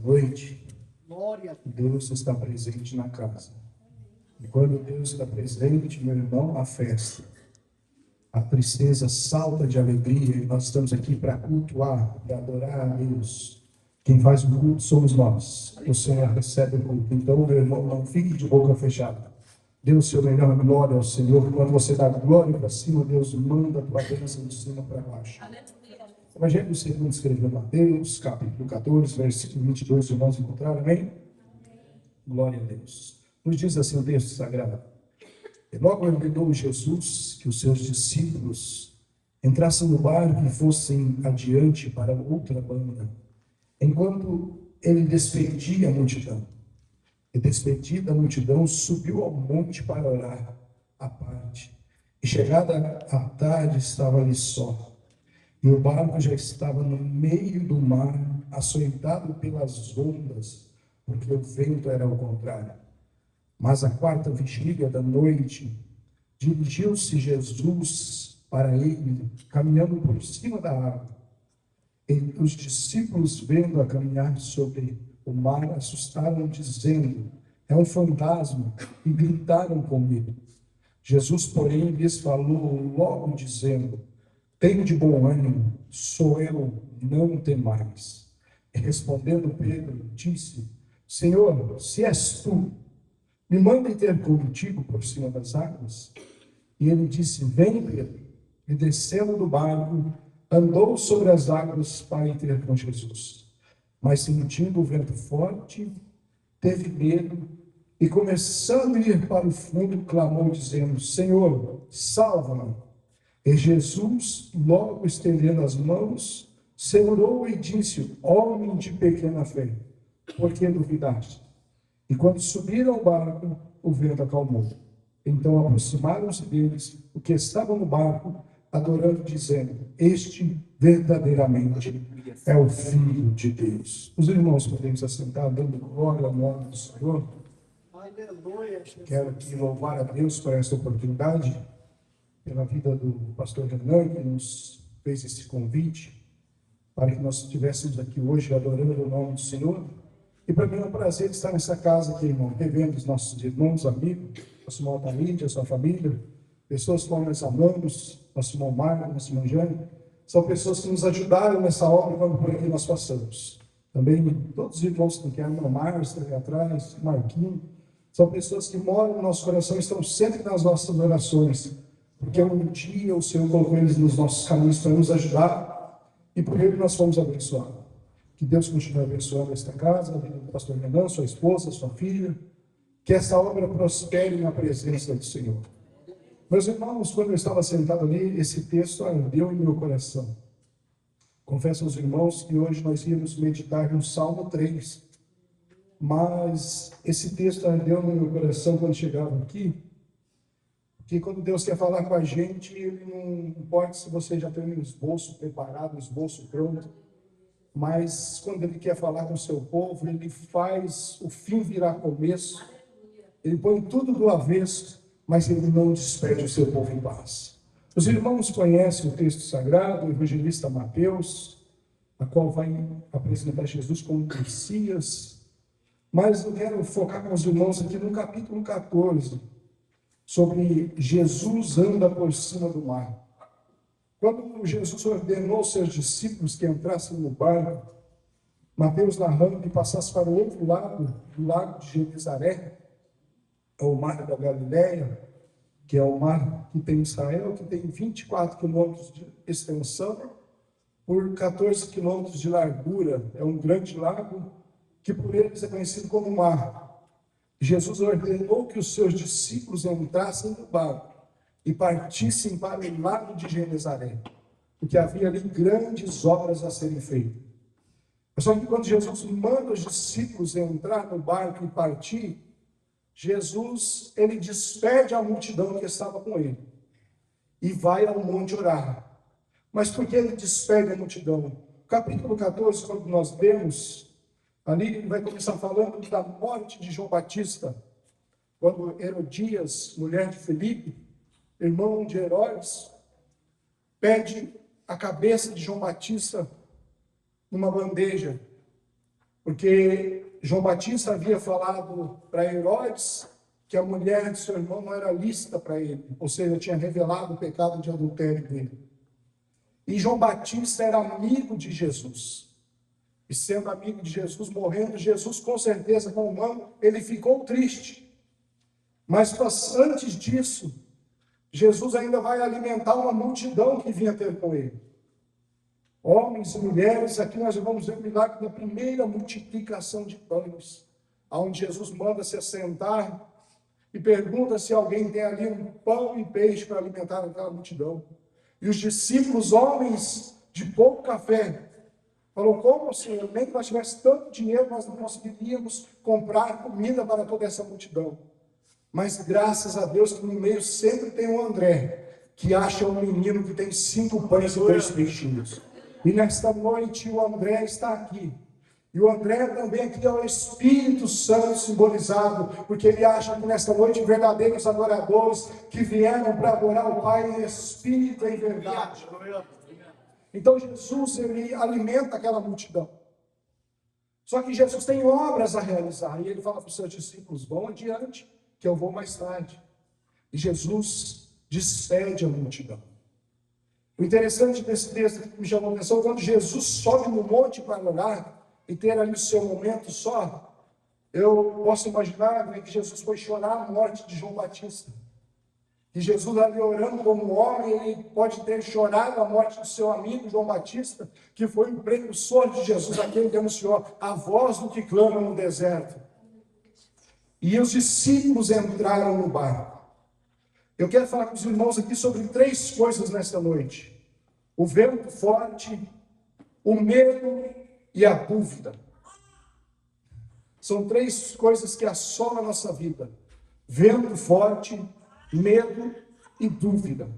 noite, Deus está presente na casa. E quando Deus está presente, meu irmão, a festa, a tristeza salta de alegria, e nós estamos aqui para cultuar, para adorar a Deus. Quem faz o culto somos nós. O Senhor recebe o culto. Então, meu irmão, não fique de boca fechada. Dê o seu melhor glória ao Senhor. Quando você dá glória para cima, Deus manda a tua bênção de cima para baixo. Evangelho segundo escreveu Mateus, capítulo 14, versículo 22, irmãos encontraram, amém? Glória a Deus. Nos diz assim o texto sagrado. E logo ordenou Jesus que os seus discípulos entrassem no barco e fossem adiante para outra banda, enquanto ele despedia a multidão. E despedida a multidão, subiu ao monte para orar à parte. E chegada a tarde, estava ali só. E o barco já estava no meio do mar, açoitado pelas ondas, porque o vento era ao contrário. Mas à quarta vigília da noite, dirigiu-se Jesus para ele, caminhando por cima da água. E os discípulos, vendo-a caminhar sobre o mar, assustaram, dizendo: é um fantasma, e gritaram com medo. Jesus, porém, lhes falou logo, dizendo: tenho de bom ânimo, sou eu, não temais. E respondendo Pedro, disse: Senhor, se és tu, me manda ter contigo por cima das águas. E ele disse: vem, Pedro. E descendo do barco, andou sobre as águas para ir ter com Jesus. Mas sentindo o vento forte, teve medo e, começando a ir para o fundo, clamou, dizendo: Senhor, salva-me. E Jesus, logo estendendo as mãos, segurou e disse: homem de pequena fé, por que duvidaste? E quando subiram ao barco, o vento acalmou. Então aproximaram-se deles o que estavam no barco, adorando, dizendo: este verdadeiramente é o Filho de Deus. Os irmãos podemos assentar, dando glória ao nome do Senhor. Aleluia. Quero aqui louvar a Deus por esta oportunidade, pela vida do pastor Renan, que nos fez esse convite, para que nós estivéssemos aqui hoje adorando o nome do Senhor. E para mim é um prazer estar nessa casa aqui, irmão, revendo os nossos irmãos, amigos, nosso irmão Altaíde, a sua família, pessoas que nós amamos, nosso irmão Marco, nosso irmão Jânio, são pessoas que nos ajudaram nessa obra quando por aqui nós passamos. Também todos os irmãos que querem, irmão Márcio, ali atrás, Marquinhos, são pessoas que moram no nosso coração e estão sempre nas nossas orações, porque um dia o Senhor colocou eles nos nossos caminhos para nos ajudar, e por ele nós fomos abençoados. Que Deus continue abençoando esta casa, a vida do pastor Renan, sua esposa, sua filha, que essa obra prospere na presença do Senhor. Meus irmãos, quando eu estava sentado ali, esse texto ardeu em meu coração. Confesso aos irmãos que hoje nós íamos meditar no Salmo 3, mas esse texto ardeu no meu coração quando chegava aqui, que quando Deus quer falar com a gente, ele não importa se você já tem um esboço preparado, um esboço pronto, mas quando ele quer falar com o seu povo, ele faz o fim virar começo, ele põe tudo do avesso, mas ele não despede o seu povo em paz. Os irmãos conhecem o texto sagrado, o evangelista Mateus, a qual vai apresentar Jesus como Messias, mas eu quero focar com os irmãos aqui no capítulo 14, sobre Jesus anda por cima do mar. Quando Jesus ordenou aos seus discípulos que entrassem no barco, Mateus narrando que passasse para o outro lado, do lago de Genezaré, é o mar da Galileia, que é o mar que tem Israel, que tem 24 quilômetros de extensão, por 14 quilômetros de largura. É um grande lago que por eles é conhecido como mar. Jesus ordenou que os seus discípulos entrassem no barco e partissem para o lago de Genezaré, porque havia ali grandes obras a serem feitas. Só que quando Jesus manda os discípulos entrar no barco e partir, Jesus, ele despede a multidão que estava com ele e vai ao monte orar. Mas por que ele despede a multidão? Capítulo 14, quando nós vemos, ali ele vai começar falando da morte de João Batista, quando Herodias, mulher de Filipe, irmão de Herodes, pede a cabeça de João Batista numa bandeja. Porque João Batista havia falado para Herodes que a mulher de seu irmão não era lícita para ele, ou seja, tinha revelado o pecado de adultério dele. E João Batista era amigo de Jesus. E sendo amigo de Jesus, morrendo, Jesus, com certeza, como humano, ele ficou triste. Mas antes disso, Jesus ainda vai alimentar uma multidão que vinha ter com ele. Homens e mulheres, aqui nós vamos ver o milagre da primeira multiplicação de pães, onde Jesus manda se assentar e pergunta se alguém tem ali um pão e peixe para alimentar aquela multidão. E os discípulos, homens de pouco café, falou: como, Senhor? Nem que nós tivéssemos tanto dinheiro, nós não conseguiríamos comprar comida para toda essa multidão. Mas graças a Deus que no meio sempre tem um André, que acha um menino que tem 5 pães e 2 peixinhos. E nesta noite o André está aqui. E o André também aqui é o Espírito Santo simbolizado, porque ele acha que nesta noite verdadeiros adoradores que vieram para adorar o Pai em espírito e em verdade. Então Jesus, ele alimenta aquela multidão. Só que Jesus tem obras a realizar, e ele fala para os seus discípulos: vão adiante, que eu vou mais tarde. E Jesus despede a multidão. O interessante desse texto que me chamou a atenção, quando Jesus sobe no monte para orar, e ter ali o seu momento só, eu posso imaginar, né, que Jesus foi chorar a morte de João Batista. E Jesus ali orando como homem, ele pode ter chorado a morte do seu amigo João Batista, que foi o precursor de Jesus, aquele que anunciou a voz do que clama no deserto. E os discípulos entraram no barco. Eu quero falar com os irmãos aqui sobre 3 coisas nesta noite: o vento forte, o medo e a dúvida. São 3 coisas que assolam a nossa vida: vento forte, medo e dúvida.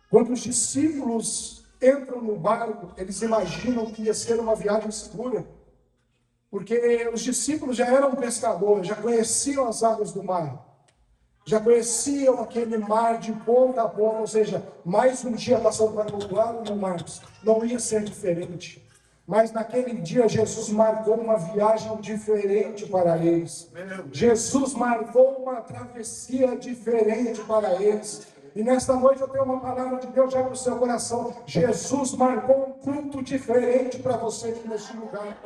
Quando os discípulos entram no barco, eles imaginam que ia ser uma viagem segura, porque os discípulos já eram pescadores, já conheciam as águas do mar, já conheciam aquele mar de ponta a ponta, ou seja, mais um dia passando para o outro lado no mar, não ia ser diferente. Mas naquele dia Jesus marcou uma viagem diferente para eles. Jesus marcou uma travessia diferente para eles. E nesta noite eu tenho uma palavra de Deus já para o seu coração. Jesus marcou um culto diferente para você aqui neste lugar.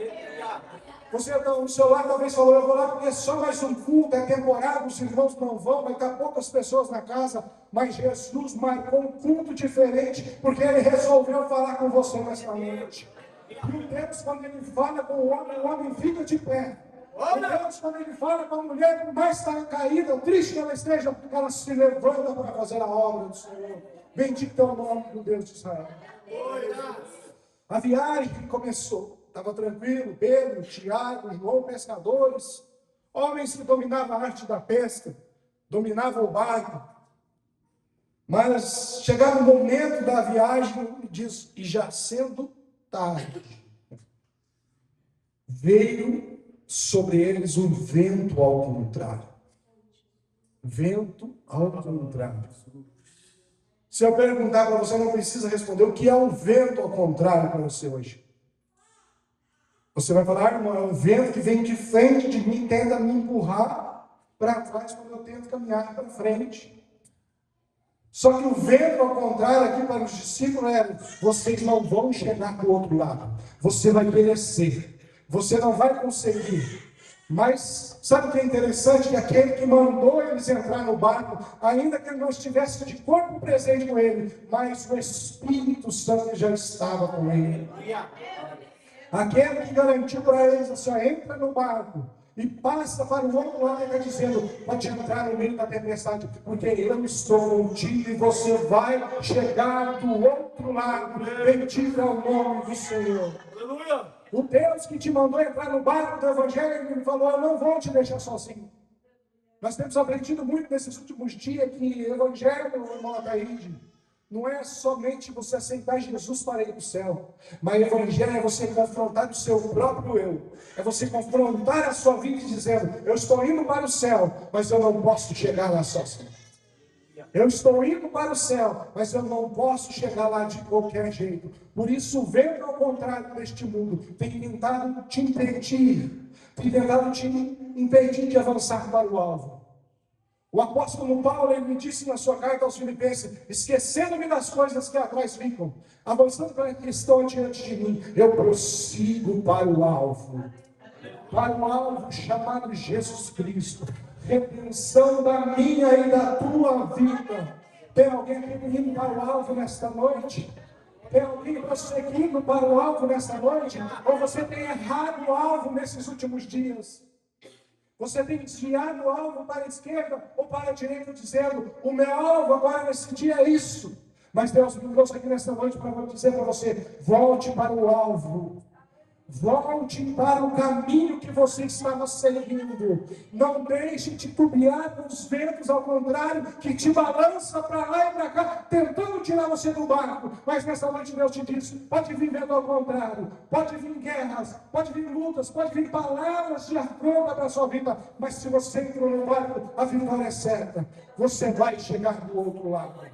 Você no seu lar talvez falou: eu vou lá porque é só mais um culto, é temporário, os irmãos não vão, vai estar poucas pessoas na casa. Mas Jesus marcou um culto diferente, porque Ele resolveu falar com você nesta noite. E o Deus, quando Ele fala com o homem fica de pé. O Deus, quando Ele fala com a mulher, por mais está caída, triste que ela esteja, ela se levanta para fazer a obra do Senhor. Bendito é o nome do Deus de Israel. A viagem começou, estava tranquilo. Pedro, Tiago, João, pescadores, homens que dominavam a arte da pesca, dominavam o barco. Mas chegava o momento da viagem, diz, e já sendo tarde, veio sobre eles um vento ao contrário. Vento ao contrário. Se eu perguntar para você, não precisa responder o que é um vento ao contrário para você hoje. Você vai falar: irmão, é um vento que vem de frente de mim, tenta me empurrar para trás quando eu tento caminhar para frente. Só que o vento ao contrário aqui para os discípulos era: vocês não vão chegar do outro lado, você vai perecer, você não vai conseguir. Mas sabe o que é interessante? Que aquele que mandou eles entrar no barco, ainda que ele não estivesse de corpo presente com ele, mas o Espírito Santo já estava com ele. Aquele que garantiu para eles assim: entra no barco e passa para o outro lado, ele está dizendo: pode entrar no meio da tempestade, porque eu estou contigo e você vai chegar do outro lado. Bendito é o nome do Senhor. Aleluia! O Deus que te mandou entrar no barco do Evangelho, ele falou: eu não vou te deixar sozinho. Nós temos aprendido muito nesses últimos dias que o Evangelho, irmão Ataíde, não é somente você aceitar Jesus para ir para o céu, mas o Evangelho é você confrontar o seu próprio eu, é você confrontar a sua vida dizendo: eu estou indo para o céu, mas eu não posso chegar lá sozinho. Eu estou indo para o céu, mas eu não posso chegar lá de qualquer jeito. Por isso, o vento ao contrário deste mundo tem tentado te impedir, de avançar para o alvo. O apóstolo Paulo, ele me disse na sua carta aos Filipenses: esquecendo-me das coisas que atrás ficam, avançando para que estão diante de mim, eu prossigo para o alvo chamado Jesus Cristo, redenção da minha e da tua vida. Tem alguém indo para o alvo nesta noite? Tem alguém prosseguindo para o alvo nesta noite? Ou você tem errado o alvo nesses últimos dias? Você tem desviado o alvo para a esquerda ou para a direita, dizendo: o meu alvo agora nesse dia é isso. Mas Deus me trouxe aqui nesta noite para dizer para você: volte para o alvo. Volte para o caminho que você estava seguindo. Não deixe titubear com os ventos ao contrário, que te balança para lá e para cá, tentando tirar você do barco. Mas nessa noite Deus te diz: pode vir vento ao contrário, pode vir guerras, pode vir lutas, pode vir palavras de afronta para a sua vida. Mas se você entrou no barco, a vitória é certa. Você vai chegar do outro lado.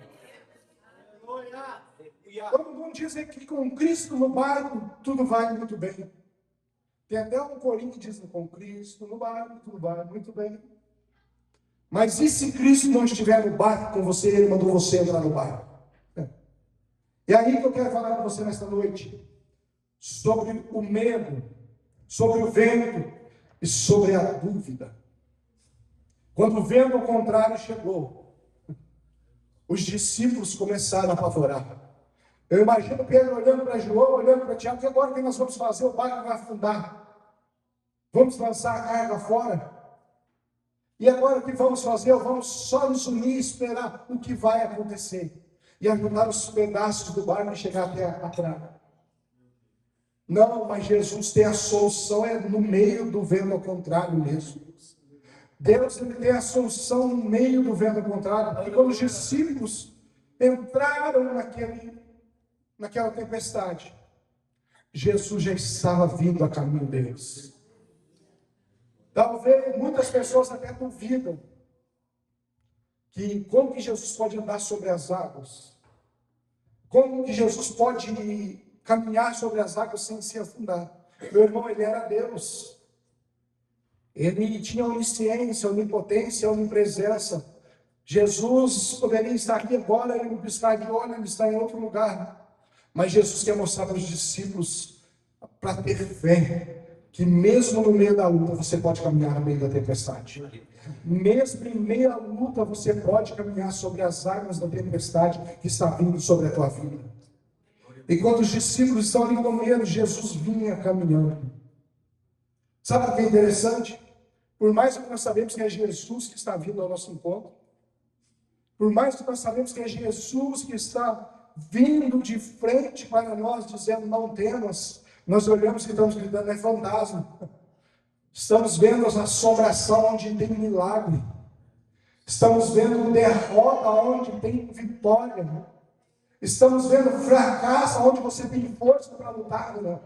Todo mundo diz que com Cristo no barco, tudo vai muito bem. Tem até um corinho que diz: com Cristo no barco, tudo vai muito bem. Mas e se Cristo não estiver no barco com você, Ele mandou você entrar no barco? E aí que eu quero falar com você nesta noite, sobre o medo, sobre o vento e sobre a dúvida. Quando o vento ao contrário chegou, os discípulos começaram a apavorar. Eu imagino Pedro olhando para João, olhando para Tiago: e agora o que nós vamos fazer? O barco vai afundar. Vamos lançar a carga fora? E agora o que vamos fazer? Vamos só nos unir e esperar o que vai acontecer. E ajudar os pedaços do barco a chegar até a praia. Não, mas Jesus tem a solução, é no meio do vento ao contrário mesmo. Deus tem a solução no meio do vento ao contrário. Porque quando os discípulos entraram naquela tempestade, Jesus já estava vindo a caminho deles. Talvez muitas pessoas até duvidam que como que Jesus pode andar sobre as águas, como que Jesus pode caminhar sobre as águas sem se afundar. Meu irmão, ele era Deus, ele tinha onisciência, onipotência, onipresença. Jesus poderia estar aqui agora, ele não piscar de olho, ele está em outro lugar. Mas Jesus quer mostrar para os discípulos, para ter fé, que mesmo no meio da luta você pode caminhar no meio da tempestade. Mesmo em meio à luta você pode caminhar sobre as águas da tempestade que está vindo sobre a tua vida. E quando os discípulos estão ali com medo, Jesus vinha caminhando. Sabe o que é interessante? Por mais que nós sabemos que é Jesus que está vindo ao nosso encontro, por mais que nós sabemos que é Jesus que está vindo de frente para nós, dizendo: não temas, nós olhamos e estamos gritando: é fantasma. Estamos vendo a assombração onde tem milagre. Estamos vendo derrota onde tem vitória. Estamos vendo fracasso onde você tem força para lutar. Não.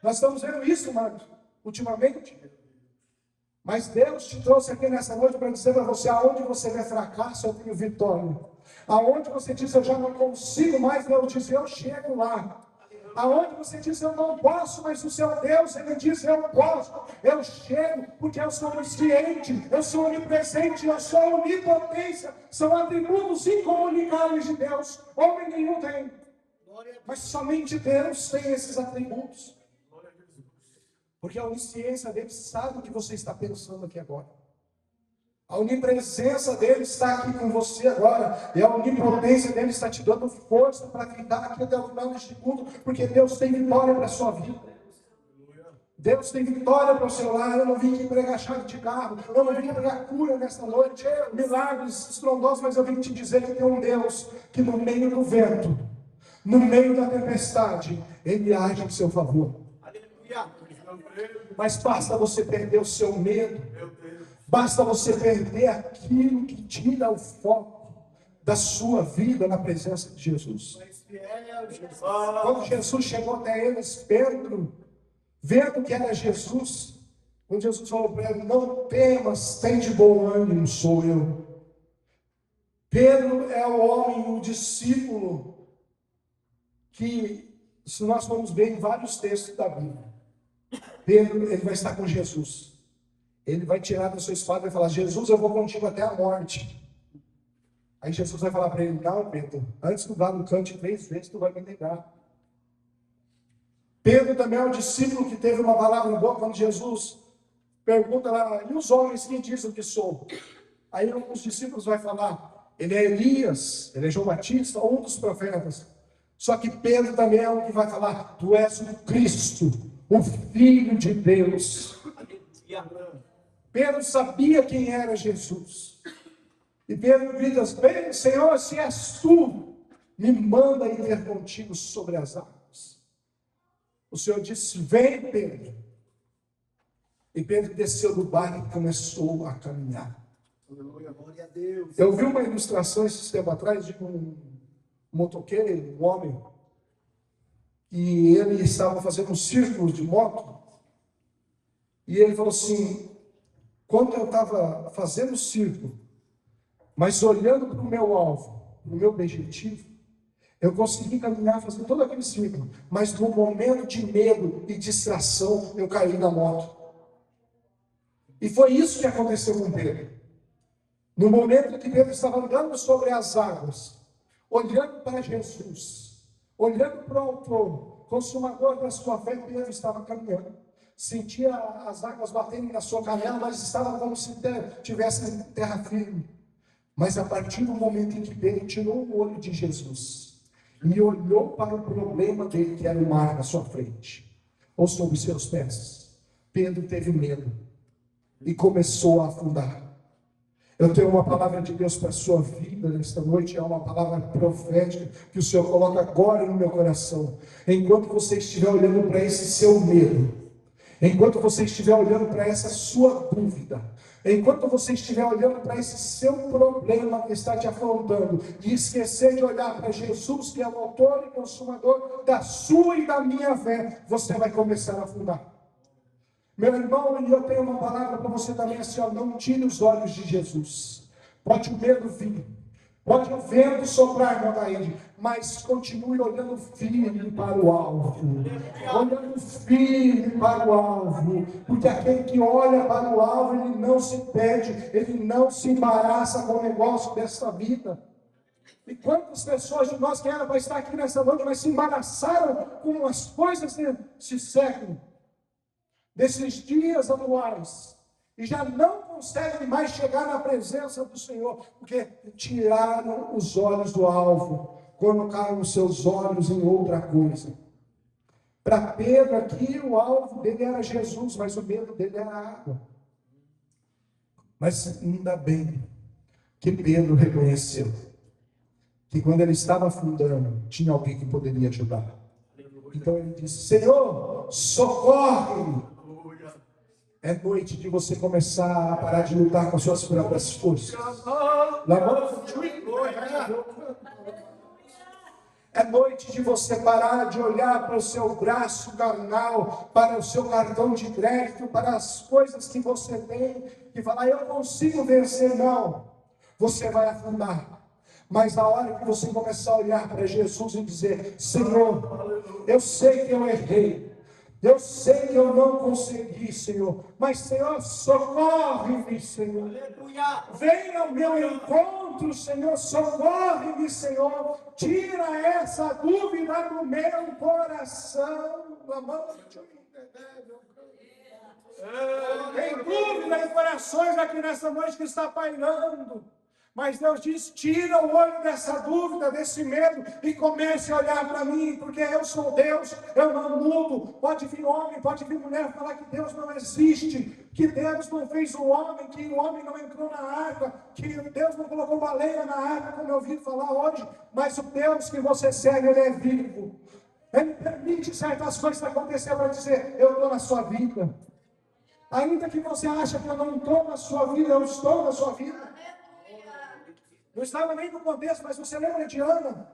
Nós estamos vendo isso, Marcos, ultimamente. Mas Deus te trouxe aqui nessa noite para dizer para você: aonde você vê fracasso, eu tenho vitória. Aonde você diz: eu já não consigo mais, Deus diz: eu chego lá. Aonde você diz: eu não posso, mas o seu Deus, Ele diz: eu posso, eu chego, porque eu sou onisciente, eu sou onipresente, eu sou onipotência. São atributos incomunicáveis de Deus. Homem nenhum tem, mas somente Deus tem esses atributos. Porque a onisciência dele sabe o que você está pensando aqui agora. A onipresença dele está aqui com você agora. E a onipotência dele está te dando força para gritar aqui até o final deste culto. Porque Deus tem vitória para a sua vida. Deus tem vitória para o seu lar. Eu não vim aqui pregar chave de carro. Eu não vim pregar cura nesta noite. Milagres estrondosos. Mas eu vim te dizer que tem um Deus que no meio do vento, no meio da tempestade, Ele age em seu favor. Mas basta você perder o seu medo, basta você perder aquilo que tira o foco da sua vida na presença de Jesus. Quando Jesus chegou até eles, Pedro, vendo que era Jesus, quando Jesus falou para ele: não temas, tem de bom ânimo, sou eu. Pedro é o homem, o discípulo, que, se nós formos ver em vários textos da Bíblia, Pedro, ele vai estar com Jesus. Ele vai tirar da sua espada e vai falar: Jesus, eu vou contigo até a morte. Aí Jesus vai falar para ele: não, Pedro, antes que o galo cante 3 vezes, tu vai me negar. Pedro também é um discípulo que teve uma palavra boa quando Jesus pergunta lá: e os homens que dizem que sou? Aí um dos discípulos vai falar: ele é Elias, ele é João Batista, ou um dos profetas. Só que Pedro também é um que vai falar: tu és o Cristo, o Filho de Deus. Pedro sabia quem era Jesus. E Pedro grita: bem, Senhor, se és tu, me manda ir ter contigo sobre as águas. O Senhor disse: vem, Pedro. E Pedro desceu do barco e começou a caminhar. Glória a Deus. Eu vi uma ilustração esse tempo atrás de um motoqueiro, um homem, e ele estava fazendo um círculo de moto. E ele falou assim: quando eu estava fazendo o círculo, mas olhando para o meu alvo, para o meu objetivo, eu consegui caminhar, fazer todo aquele círculo, mas no momento de medo e distração, eu caí na moto. E foi isso que aconteceu com Pedro. No momento que Pedro estava andando sobre as águas, olhando para Jesus, olhando para o autor, consumador da sua fé, Pedro estava caminhando. Sentia as águas batendo na sua canela, mas estava como se tivesse em terra firme. Mas a partir do momento em que Pedro tirou o olho de Jesus e olhou para o problema dele, que era o mar na sua frente, ou sobre os seus pés, Pedro teve medo e começou a afundar. Eu tenho uma palavra de Deus para a sua vida nesta noite, é uma palavra profética que o Senhor coloca agora no meu coração. Enquanto você estiver olhando para esse seu medo, enquanto você estiver olhando para essa sua dúvida, enquanto você estiver olhando para esse seu problema que está te afrontando, e esquecer de olhar para Jesus, que é o autor e consumador da sua e da minha fé, você vai começar a afundar. Meu irmão, e eu tenho uma palavra para você também, assim, ó, não tire os olhos de Jesus. Pode o medo vir, pode o vento soprar, meu Daíde, mas continue olhando firme para o alvo. Olhando firme para o alvo. Porque aquele que olha para o alvo, ele não se perde, ele não se embaraça com o negócio dessa vida. E quantas pessoas de nós que eram para estar aqui nessa noite, mas se embaraçaram com as coisas desse século, desses dias atuais, e já não conseguem mais chegar na presença do Senhor, porque tiraram os olhos do alvo, colocaram os seus olhos em outra coisa. Para Pedro aqui, o alvo dele era Jesus, mas o medo dele era a água. Mas ainda bem que Pedro reconheceu que quando ele estava afundando, tinha alguém que poderia ajudar. Então ele disse: Senhor, socorre-me. É noite de você começar a parar de lutar com suas próprias forças. É noite de você parar de olhar para o seu braço carnal, para o seu cartão de crédito, para as coisas que você tem, e falar: eu consigo vencer. Não, você vai afundar. Mas na hora que você começar a olhar para Jesus e dizer: Senhor, eu sei que eu errei, eu sei que eu não consegui, Senhor, mas, Senhor, socorre-me, Senhor. Venha ao meu encontro, Senhor, socorre-me, Senhor. Tira essa dúvida do meu coração. Tem dúvida em corações aqui nessa noite que está pairando. Mas Deus diz: tira o olho dessa dúvida, desse medo, e comece a olhar para mim, porque eu sou Deus, eu não mudo. Pode vir homem, pode vir mulher falar que Deus não existe, que Deus não fez o homem, que o homem não entrou na arca, que Deus não colocou baleia na arca, como eu ouvi falar hoje. Mas o Deus que você segue, Ele é vivo. Ele permite certas coisas acontecer para dizer: eu estou na sua vida. Ainda que você ache que eu não estou na sua vida, eu estou na sua vida. Não estava nem no contexto, mas você lembra de Ana?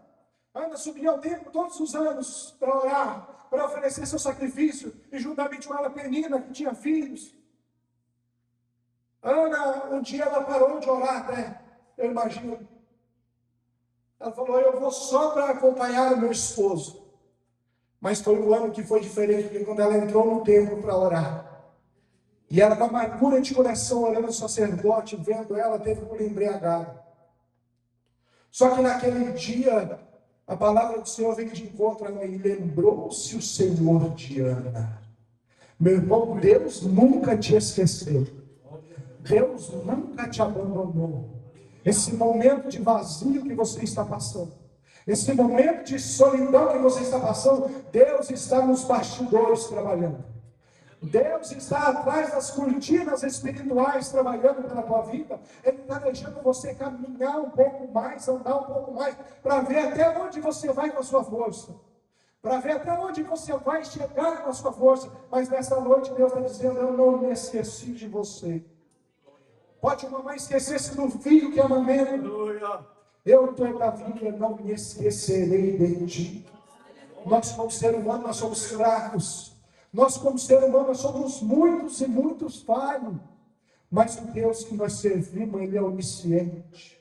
Ana subia ao templo todos os anos para orar, para oferecer seu sacrifício, e juntamente com ela Penina, que tinha filhos. Ana, um dia ela parou de orar, né? Eu imagino, Ela falou, eu vou só para acompanhar o meu esposo. Mas foi um ano que foi diferente, porque quando ela entrou no templo para orar, e ela com a amargura de coração, olhando o sacerdote, vendo ela, teve por embriagada. Só que naquele dia, a palavra do Senhor veio de encontro a ela e lembrou-se o Senhor de Ana. Meu irmão, Deus nunca te esqueceu. Deus nunca te abandonou. Esse momento de vazio que você está passando, esse momento de solidão que você está passando, Deus está nos bastidores trabalhando. Deus está atrás das cortinas espirituais trabalhando pela tua vida. Ele está deixando você caminhar um pouco mais, andar um pouco mais, para ver até onde você vai com a sua força, para ver até onde você vai chegar com a sua força. Mas nessa noite Deus está dizendo, eu não me esqueci de você. Pode uma mãe esquecer-se do filho que amamenta. Eu, todavia, não me esquecerei de ti. Nós, como ser humano, nós somos fracos. Nós, como ser humano, nós somos muitos e muitos falhos. Mas o Deus que nós servimos, Ele é onisciente.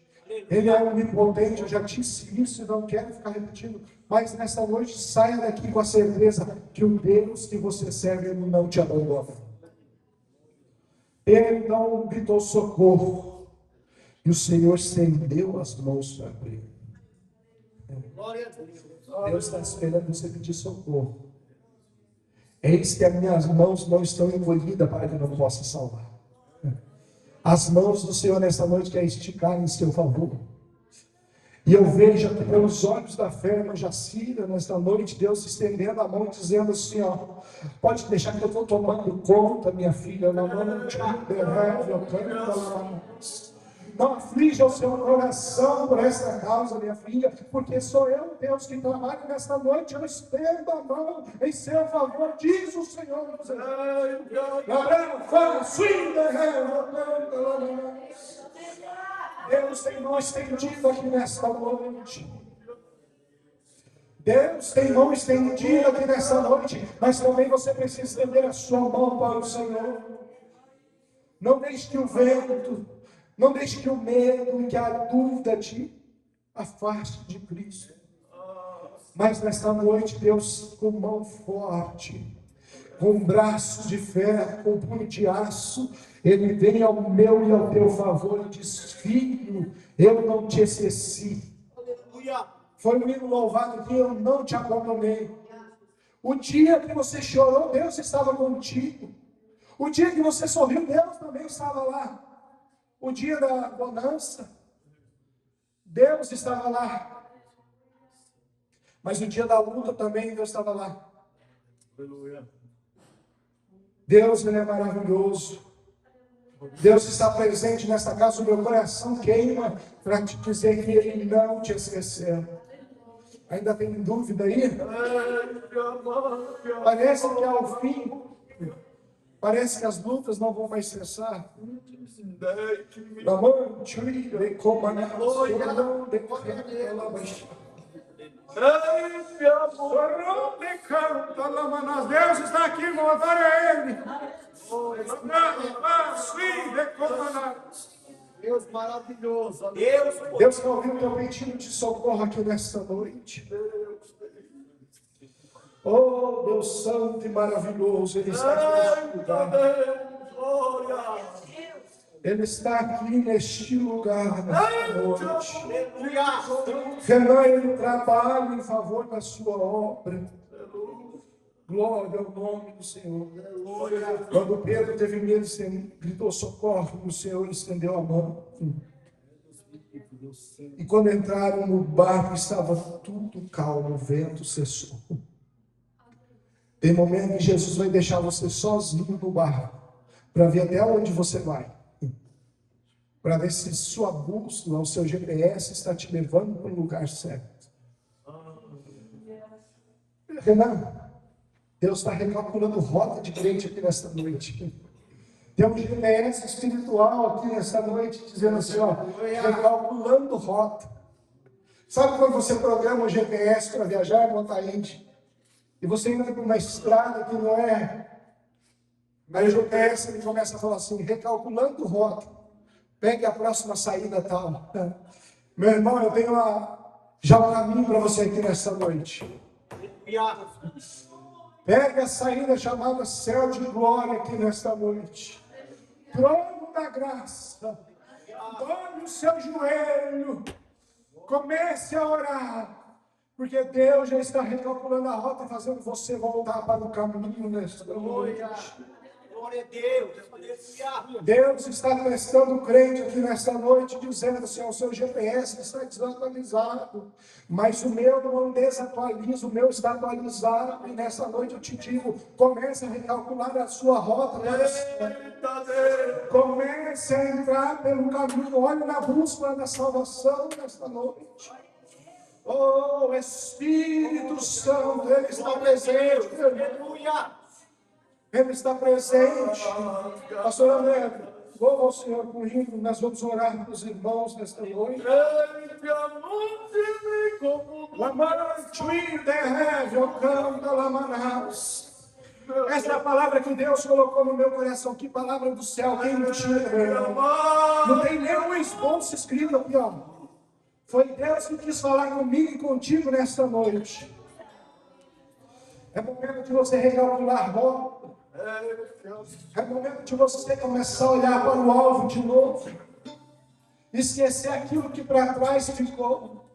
Ele é onipotente. Eu já disse isso e não quero ficar repetindo. Mas nessa noite, saia daqui com a certeza que o Deus que você serve, Ele não te abandona. Ele não gritou socorro. E o Senhor estendeu as mãos para ele. Deus está esperando você pedir socorro. Eis que as minhas mãos não estão encolhidas para que eu não possa salvar. As mãos do Senhor nessa noite quer esticar em seu favor. E eu vejo aqui pelos olhos da fé, irmã Jacira, nesta noite, Deus estendendo a mão, dizendo assim, ó, pode deixar que eu estou tomando conta, minha filha, na mão de não aflija o seu coração por esta causa, minha filha, porque sou eu, Deus, que trabalho nesta noite. Eu estendo a mão em seu favor, diz o Senhor. Deus tem mão estendida aqui nesta noite. Deus tem mão estendida aqui nessa noite, mas também você precisa estender a sua mão para o Senhor. Não deixe que o vento, não deixe que o medo e que a dúvida te afaste de Cristo. Mas nesta noite, Deus, com mão forte, com braço de ferro, com punho de aço, Ele vem ao meu e ao teu favor e diz, filho, eu não te esqueci. Foi um hino louvado que eu não te abandonei. O dia que você chorou, Deus estava contigo. O dia que você sorriu, Deus também estava lá. O dia da bonança, Deus estava lá. Mas o dia da luta também, Deus estava lá. Deus, Ele é maravilhoso. Deus está presente nesta casa. O meu coração queima para te dizer que Ele não te esqueceu. Ainda tem dúvida aí? Parece que ao fim, parece que as lutas não vão mais cessar. Deus está aqui, vou louvar a Ele. Deus maravilhoso. Deus está ouvindo o teu pedido de socorro aqui nesta noite. Oh, Deus santo e maravilhoso, Ele está aqui neste lugar. Ele está aqui neste lugar nesta noite. Renan, Ele trabalha em favor da sua obra. Glória ao nome do Senhor. Quando Pedro teve medo, gritou socorro, o Senhor estendeu a mão. E quando entraram no barco, estava tudo calmo, o vento cessou. Tem momento que Jesus vai deixar você sozinho no barco, para ver até onde você vai. Para ver se sua bússola, o seu GPS está te levando para o lugar certo. Renan, Deus está recalculando rota de crente aqui nesta noite. Tem um GPS espiritual aqui nesta noite, dizendo assim, ó, recalculando rota. Sabe quando você programa um GPS para viajar, Montaíde, e você entra por uma estrada que não é... Aí o GPS ele começa a falar assim, recalculando rota. Pegue a próxima saída tal. Meu irmão, eu tenho já o caminho para você aqui nessa noite. Pega a saída chamada céu de glória aqui nesta noite. Trono da graça. Dobre o seu joelho. Comece a orar. Porque Deus já está recalculando a rota e fazendo você voltar para o caminho nesta noite. Glória a Deus. Deus está testando o crente aqui nesta noite, dizendo assim, o seu GPS está desatualizado, mas o meu não desatualiza, o meu está atualizado, e nessa noite eu te digo, comece a recalcular a sua rota, comece a entrar pelo caminho, olhe na bússola da salvação nesta noite. Oh, Espírito Santo, Ele está presente. Aleluia. Ele está presente. Pastor André, louva ao Senhor comigo. Nós vamos orar para os irmãos nesta noite. Essa é a palavra que Deus colocou no meu coração. Que palavra do céu, quem me tira? Não tem nenhum esboço escrito aqui, ó. Foi Deus que quis falar comigo e contigo nesta noite. É momento de você recalcular a rota. É momento de você começar a olhar para o alvo de novo. Esquecer aquilo que para trás ficou.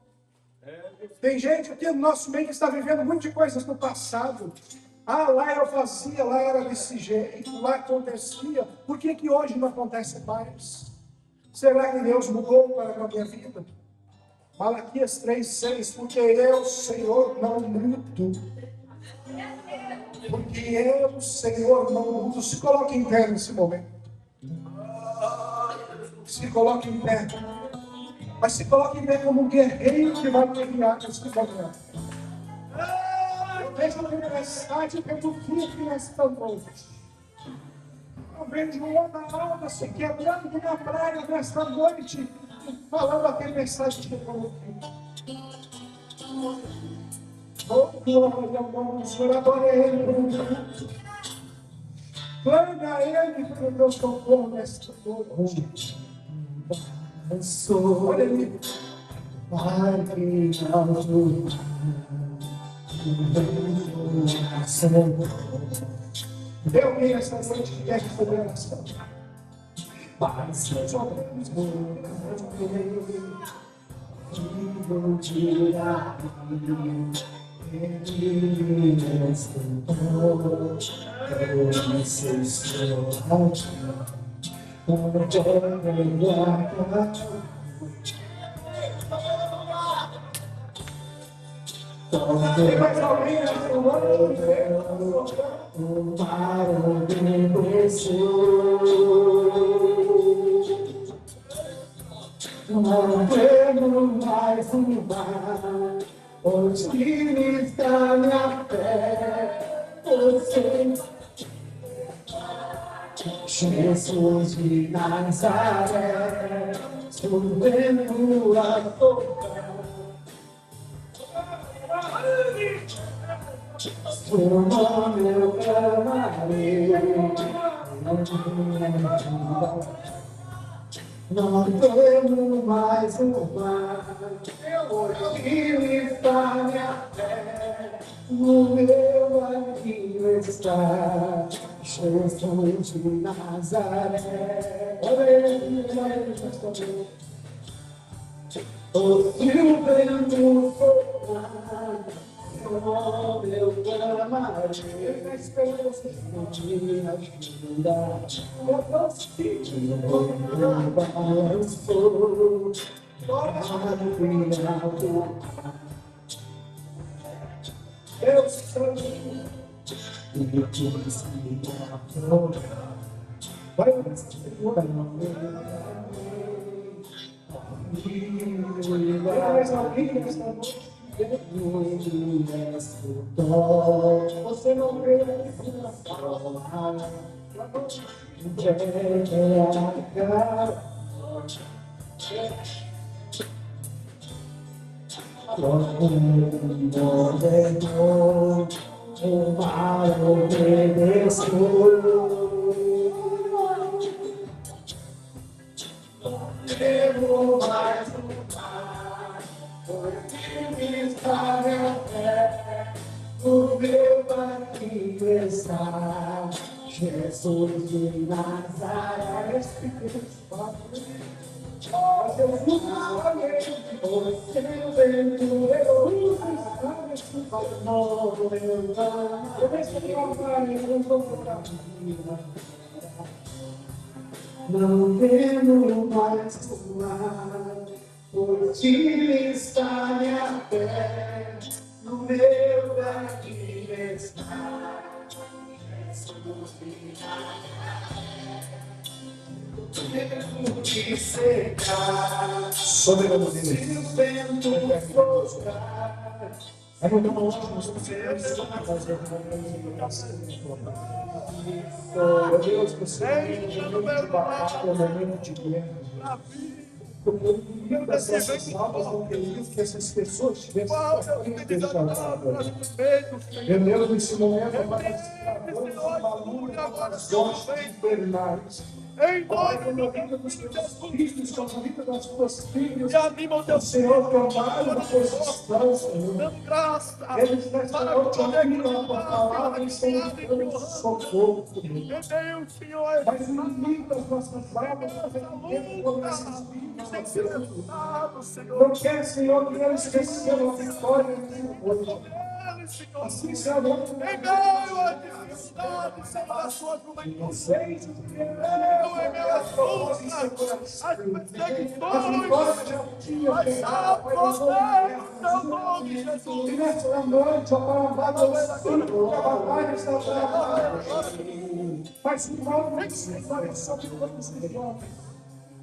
Tem gente aqui no nosso meio que está vivendo muitas coisas do passado. Ah, lá eu fazia, lá era desse jeito, lá acontecia. Por que que hoje não acontece mais? Será que Deus mudou para a minha vida? Malaquias 3:6, porque eu, Senhor, não mudo. Porque eu, Senhor, não mudo. Se coloque em pé nesse momento. Se coloque em pé. Mas se coloque em pé como um guerreiro que vai guerrear nesse momento. Eu vejo a tempestade pelo fim nesta noite. Eu vejo uma alma se quebrando na praia nesta noite, falando a tempestade pelo fim. Oh, glória ao nome do Senhor, adore Ele. Clame a Ele pelo meu socorro nesta noite. Olha ali. Tem alguém nesta noite que quer receber a oração? Tem mais alguém nesta noite? Não temo mais um mar, onde está minha fé, você, Jesus de Nazaré, estou vendo a tocar, seu nome eu clamarei, não temo mais o mar, onde está minha fé, no meu amigo está, Jesus de Nazaré. Ouvi o vento soprar, seu nome eu clamarei, na esperança de me ajudar. Eu consigo, eu balanço, Deus Santo. e diz que amor, Vai mais alguém nesta noite? Você não vê o mar obedeceu. Temo mais um mar, porque está Jesus de Nazaré. O seu vento não temo mais o mar, por ti está minha fé, no meu caminho está Jesus de Nazaré. Que secar, Soberano se Deus. o vento soprar, É muito bom nós precisamos fazer oh Deus, você é um momento de batalha, um momento de guerra. O momento das nossas almas não queria que essas pessoas estivessem à frente deste altar. Meu Deus, nesse momento, para os valores das hostes infernais. Pai, com a vida dos teus filhos, com a vida das tuas filhas, o Senhor tomar uma posição, Senhor. Eles nesta noite ouviram a tua palavra e estão buscando socorro, Senhor. Mas o inimigo das nossas almas não tem como esses filhos, não quer, Senhor, que eles esqueçam a vitória nessa noite. Assim, Senhor, Em meio à dificuldade, Senhor, a sua juventude. Em meio às lutas, às perseguições, mas há poder no teu nome, Jesus. E nesta noite, ó Pai amado, eu sinto que a batalha está travada. Mas o nome do Senhor é sobre todos os homens.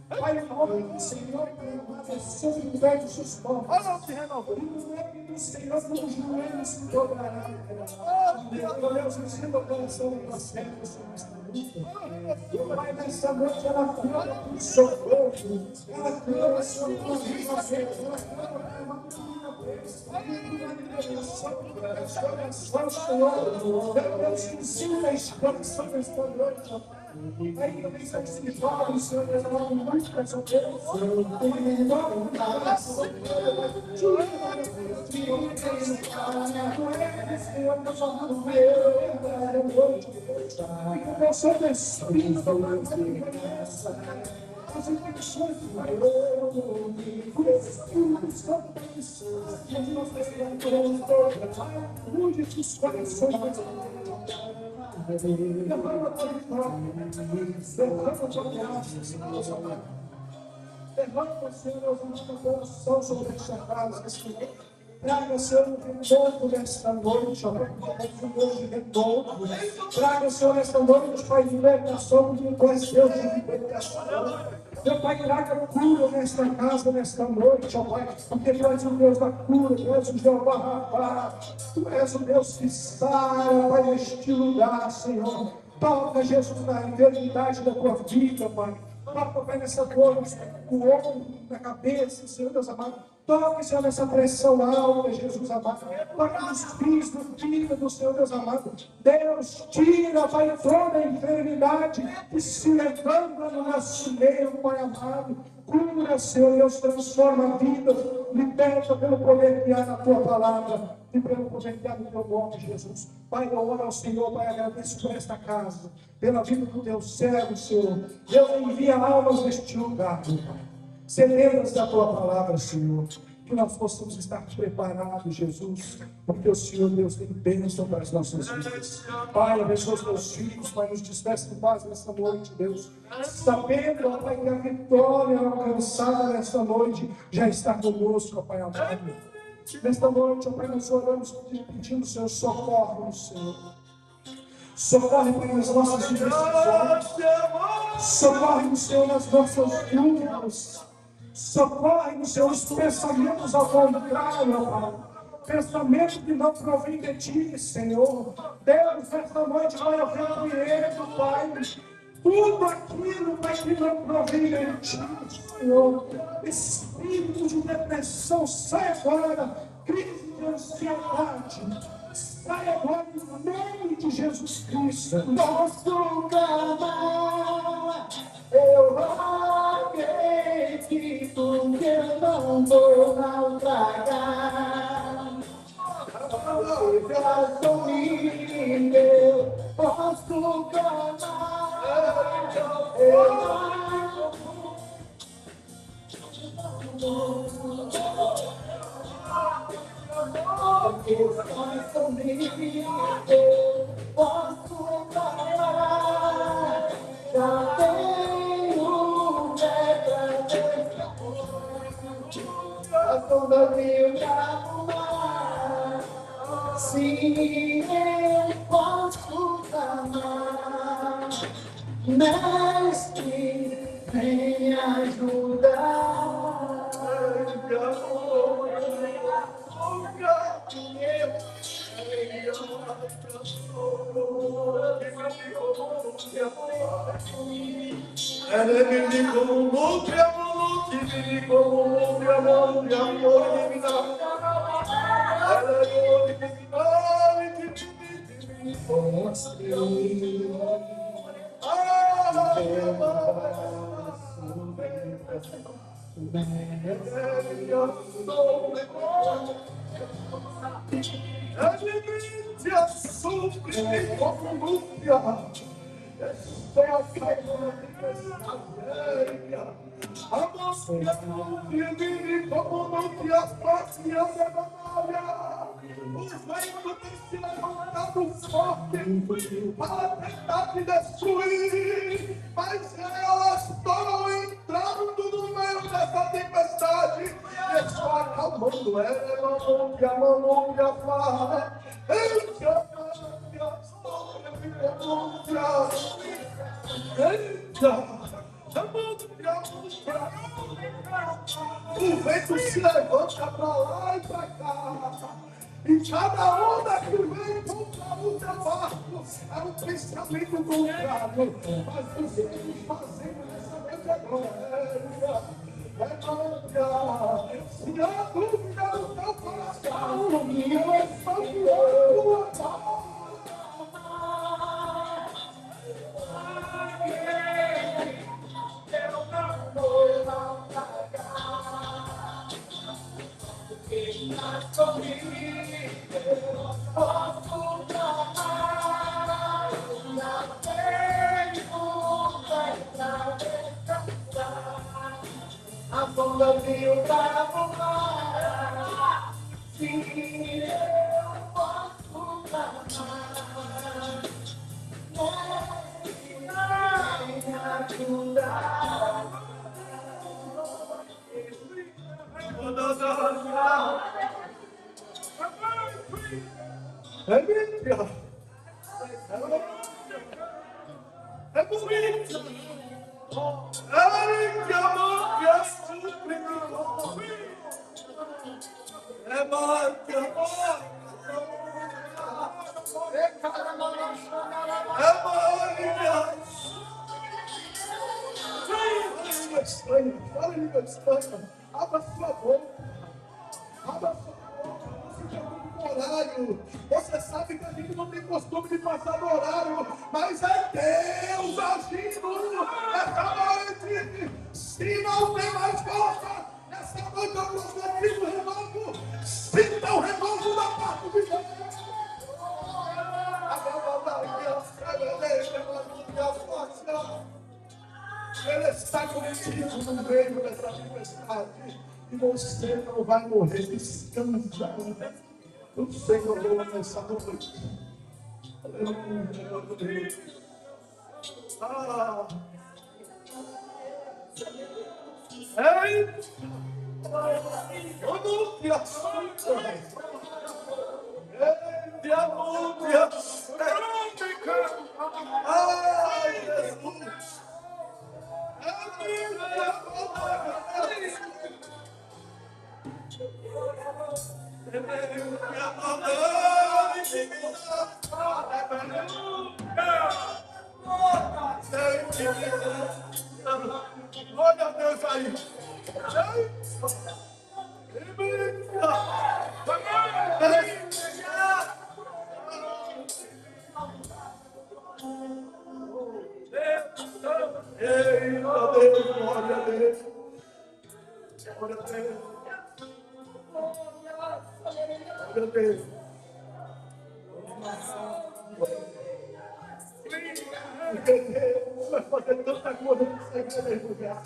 Pai, o nome do Senhor é sobre todos os povos. Olha o que renovou. E o nome do Senhor nos joelhos se dobrará. Meu Deus, ensina o coração do processo nesta luta. Pai, nesta noite ela clama por socorro. Ela clama socorro. Meu Deus, ensina a expansão nesta noite. Ainda bem que se fala, o Senhor é uma muito mais ou menos. Eu sou destino da minha cabeça. As infecções do maior, o Espírito Santo da missão, as nossas criaturas, onde os corações derrama a tua vitória, derrama a tua graça, Senhor. Derrama, Senhor, a tua oração sobre esta casa, Senhor. Traga, Senhor, um renovo nesta noite, ó Pai, Deus de renovo. Traga, Senhor, nesta noite, Pai, libertação, porque Tu és Deus de libertação. Meu Pai, traga cura nesta casa, nesta noite, ó Pai, porque Tu és o Deus da cura, Tu és o Jeová Rapá, Tu és o Deus que sara, Pai, neste lugar, Senhor. Toca, Jesus, na eternidade da Tua vida, Pai. Toca, Pai, nessa dor, no ombro, na cabeça, Senhor Deus amado. Toque, Senhor, nessa pressão alta, Jesus amado. Toque nos fins do fígado, Senhor Deus amado. Deus, tira, Pai, toda a enfermidade que se levanta no nosso meio, Pai amado. Cura, Senhor Deus, transforma a vida. Liberta pelo poder que há na Tua palavra e pelo poder que há no Teu nome, Jesus. Pai, eu oro ao Senhor, Pai, agradeço por esta casa, pela vida do Teu servo, Senhor. Deus, envia almas neste lugar, Pai. Sedentas da Tua palavra, Senhor, que nós possamos estar preparados, Jesus, porque o Senhor, Deus, tem bênção para as nossas vidas. Pai, abençoa os Teus filhos, Pai, nos despeça em paz nesta noite, Deus, sabendo, ó Pai, que a vitória alcançada nesta noite já está conosco, ó Pai amado. Nesta noite, ó Pai, nós oramos pedindo, Senhor, socorre-nos, Senhor. Socorre, Pai, nas nossas decisões. Socorre-nos, Senhor, nas nossas dúvidas. Socorre-nos, Senhor, os pensamentos ao contrário, Pai. Pensamento que não provém de Ti, Senhor. Deus, nesta noite, Pai, eu repreendo, Pai, tudo aquilo, Pai, que não provém de Ti, Senhor. Espírito de depressão, sai agora. Crise de ansiedade. Sai agora em nome de Jesus Cristo. Nosso clamar, eu acredito que eu não vou naufragar. Pelas domínios, posso clamar. Questões comigo, posso clamar. Já tenho verdadeiro a sonda mil mar. Sim, eu posso clamar. Mestre, vem ajudar. Para tentar te destruir, mas elas estão entrando no meio dessa tempestade e estou acalmando ela, aleluia, fala, o vento se levanta para lá e para cá. E cada onda que vem contra o teu barco é um pensamento contrário. Mas você está fazendo essa noite glória. É glória. Se há dúvida no teu coração, eu estou guiando a tua. A bunda veio para voar. Sim, eu posso clamar. Vem ajudar. É mentira. É bonito. Ai, que amor, que açúcar. É mais que amor. É mais. Fala em língua estranha. Abra sua boca. Abra sua boca. Você já viu o horário. Você sabe que a gente não tem costume de passar no horário, mas é Deus agindo nessa noite. Se não tem mais força, nessa noite eu profetizo o renovo. Sinta o renovo da parte de Deus. Ele está contigo no meio dessa tempestade. E você não vai morrer. Descansa. O Senhor nessa noite. Aleluia. Ah. Ei! Eu não te assusto. Ei, te amo, te assusto. Ai, Jesus. Glória a Deus aí. Eita Deus, glória a Deus. Glória a Deus. Glória a Deus. Porque Deus vai fazer tanta coisa nesse lugar.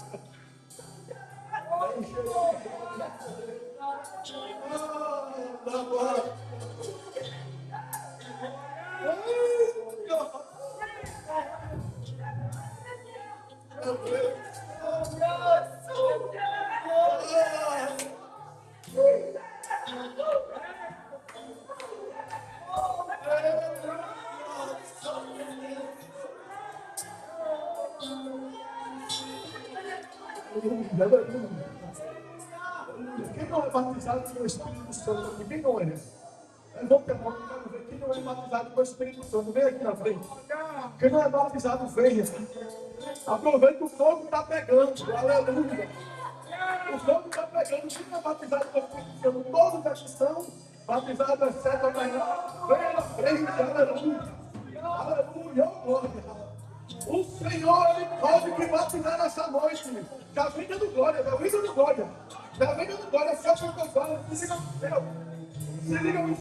Quem não é batizado com o Espírito Santo aqui? Quem não é? Vamos ter uma quero ver quem não é batizado com o Espírito Santo. Vem aqui na frente. Quem não é batizado, venha. Aproveita que o fogo está pegando. Aleluia. O fogo está pegando. Quem não é batizado com o Espírito Santo? Todos aqui são batizados, exceto a manhã. Venha na frente. Aleluia. Aleluia. Oh, glória. O Senhor, Ele pode te batizar nessa noite. Da vinda do glória, da vinda do glória. Da vinda do glória, só porque eu falo, se liga no céu. Se liga no